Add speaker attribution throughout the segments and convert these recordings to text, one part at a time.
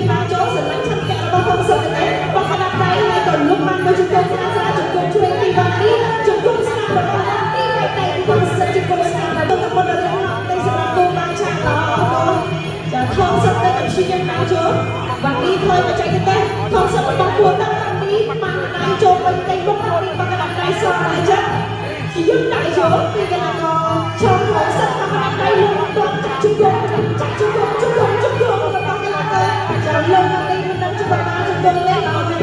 Speaker 1: យើងបានចូលស្រឡាញ់ឆន្ទៈរបស់ផងសិនទេបងកណ្ដាប់ដៃហើយក៏លុបបានមកជង្គង់ស្រាស្រាជង្គង់ជួយពីវ៉ាទីជង្គង់ស្នាប់របស់វ៉ាទីហើយតែពីផងសិនជង្គង់ស្នាប់ដល់ទៅមុនរៀនhọcតែសម្រាប់គូបានឆាក់ដល់ចាថងសិនទៅព្យាយាមបានចូលវ៉ាទីធ្វើបច្ចេកទេសថងសិនរបស់គួរដល់វ៉ាទីបានដៃចូលវិញតែមុខវ៉ាទីបងកណ្ដាប់ដៃសងអញ្ចឹងជាយើងដៃចូលពីកណ្ដាប់ក៏ឈរថងសិនបងកណ្ដាប់ដៃលុបដល់ជង្គង់របស់កណ្ដាប់ទៅចាលើមកនេះមិនដឹងច្បាស់បានជង្គង់លេខអត់ទេ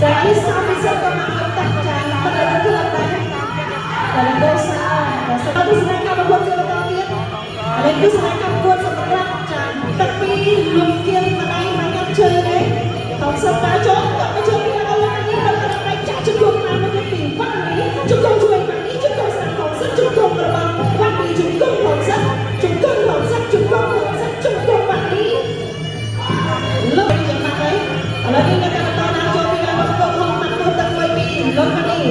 Speaker 1: ចានេះសំពិសេសក៏មកតាក់ចាប៉ុន្តែគឺអត់ដែរតែលោកសាសម្រាប់ទស្សនកម្មប្រកួតជាបន្តទៀតហើយទស្សនកម្មប្រកួតសម្រាប់ចាទឹកពីលំគៀងម្ដាយមកញ៉ាំឈើនេះថងសិនតាចូលក៏មកជួយពីអស់នេះដល់ដល់ដៃចាក់ជង្គង់មកមកពីវ៉ាន់នេះជង្គង់ជួយមកនេះជង្គង់ស្នាថងសិនជង្គង់របស់វ៉ាន់នេះជង្គង់ថងសិនជង្គង់ថងសិនជង្គង់ថងសិនជង្គង់វ៉ាន់នេះលើកយ៉ាងណាទៅឥឡូវនេះអ្នកកម្មករណាចូលពីដល់មកហងមកទៅទឹកមួយពីលើកនេះ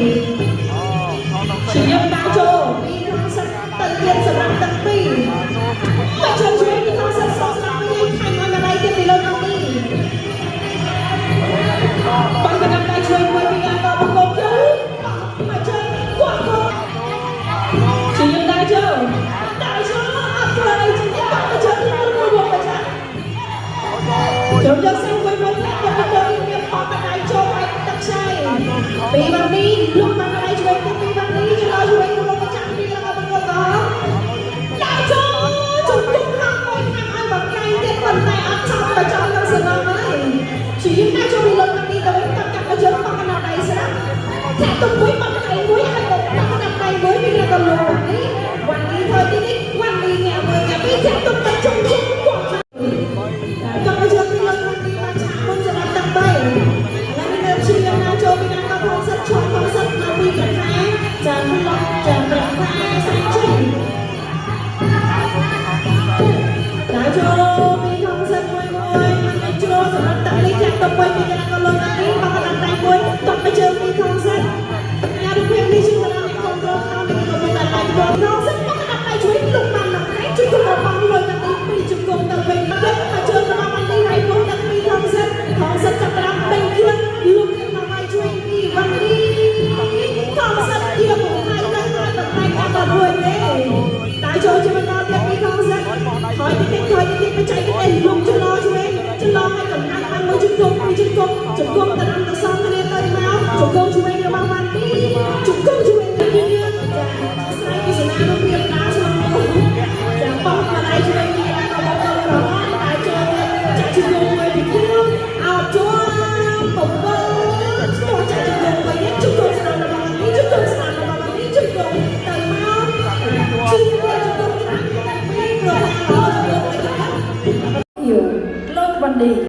Speaker 1: ជាយើងដាក់ចូលពីក្នុងសិនទៅទៀតសម្រាប់ទឹកពីរមកជួយពីក្នុងសិនសោះស្ដាប់វិញខាងមកដៃទៀតពីលើកនេះបងកណ្ដាប់ដៃជួយមួយពីអង្គបង្គំចូលមកជួយគាត់ជាយើងដាក់ចូលអត់ធ្វើអីជាគាត់មកជួយមួយមកចាចូលយកសិនមួយមកដាក់ទៅចូលមានអត់ដៃចូលឲ្យទឹកខ្សែពីវ៉ាន់នេះលុបមកដៃជួយទៅពីវ៉ាន់នេះចូលជួយទៅមកចាំពីអង្គបង្គំក៏ដាក់ចូលជង្គង់ខាងមួយខាងឲ្យបកកែទៀតប៉ុន្តែអត់ចាប់ទៅចូលដល់សំណងហើយជាយើងដាក់ចូលពីលើវ៉ាន់នេះទៅវិញកាត់មកជើងបកកណ្ដាប់ដៃស្រាប់ចាក់ទៅមួយបកកែមួយហើយបកកណ្ដាប់ដៃមួយពីលើទៅលើវ៉ាន់នេះធ្វើទីនេះវ៉ាន់នេះញ៉ាំមើលញ៉ាំពីចាក់ទៅជង្គង់គាត់ចង់ជួយពីលើវ៉ាន់នេះបានឆាក់មុនសម្រាប់ទឹក3ឥឡូវនេះនៅជាយើងណាចូលពីណាក៏ផងសិតឈប់ផងសិតមកពីប្រាក់ខែចាំឡប់ចាំប្រាក់ខែស្រីជិះដល់ចូលពីផងសិតមួយមិនចូលសម្រាប់ទឹកនេះចាក់ទៅ3ពីណាក៏លុយណានេះមកកណ្ដាប់ដៃមួយតបទៅជើងពីផងសិតញ៉ាំរូបភាពនេះជាសម្រាប់អ្នកគ្រប់គ្រងខោនេះក៏មិនដែរផងសិតមកកណ្ដាប់ដៃជួយលុបបានដល់ឯងជួយទៅបងលុយណានេះពីជង្គង់ទៅវិញមកជើងរបស់អានេះហើយផងទឹកពីផងសិតចាប់តាមដេញខ្លួនលុបមកឲ្យជួយពីវ៉ាន់នេះផងសិតជាមកហើយទៅហើយបតែអត់រួចទេតែចូលជាបន្តទៀតពីផងសិតថយតិចបច្ចេកទេសលុបចលោជួយចលោឲ្យកំណាត់ឲ្យមួយជង្គង់ពីជង្គង់ទៅដល់ទៅសង